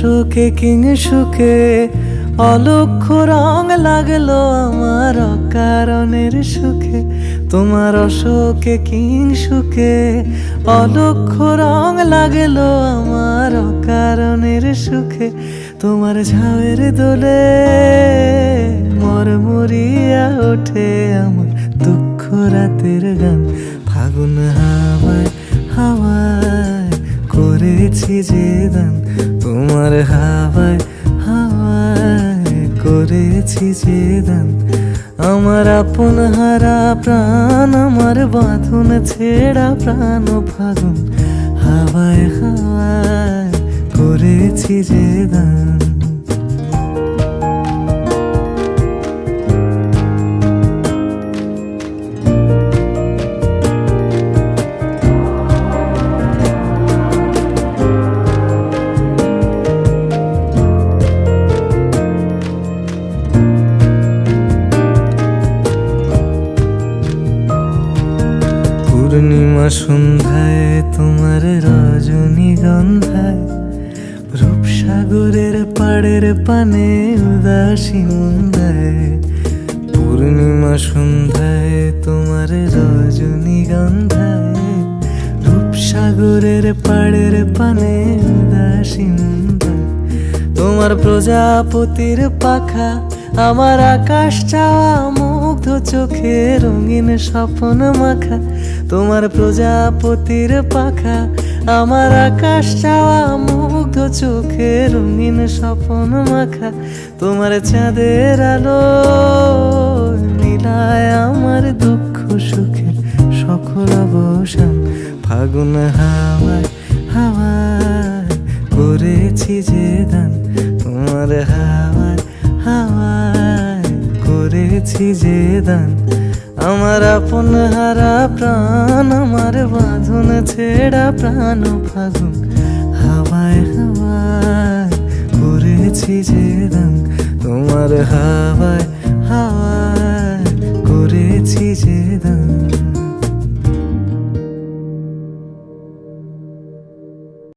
অশোকে king সুখে অলক্ষ্য রং লাগলো আমার অকারণের সুখে। তোমার অশোকে কিং সুখে অলক্ষ্য রং লাগলো আমার অকারণের সুখে। তোমার ঝাউয়ের দোলে মরমরিয়া ওঠে আমার দুঃখ রাতের গান। ফাগুন হাওয়ায় হাওয়ায় করেছি যে দান, তোমার হাওয়ায় হাওয়ায় করেছি যে দান। আমার আপন হারা প্রাণ, আমার বাঁধন ছেঁড়া প্রাণ ফাগুন হাওয়ায় হাওয়ায় করেছি যে দান। পূর্ণিমা সন্ধ্যায় তোমার রজনীগন্ধায় রূপসাগরের পাড়ের পানে উদাসী মন্দায়। পূর্ণিমা সন্ধ্যায় তোমার রজনীগন্ধায় রূপসাগরের পাড়ের পানে উদাসী মন্দায়। তোমার প্রজাপতির পাখা আমার আকাশ চাওয়া মুগ্ধ চোখে রঙিন স্বপ্ন মাখা। তোমার প্রজাপতির পাখা আমার আকাশ চাওয়া মুগ্ধ চোখে রঙিন স্বপ্ন মাখা। তোমার চাঁদের আলো মিলায় আমার দুঃখ সুখের সকল অবসান। ফাগুন হাওয়ায় হাওয়ায় করেছি যে দান, তোমার হাওয়ায় হাওয়ায় করেছি যে দান। আমার আপন হারা প্রাণ, আমার বাঁধন ছেঁড়া প্রাণ ফাগুন হাওয়ায় হাওয়ায় করেছি যে দান। তোমার হাওয়ায়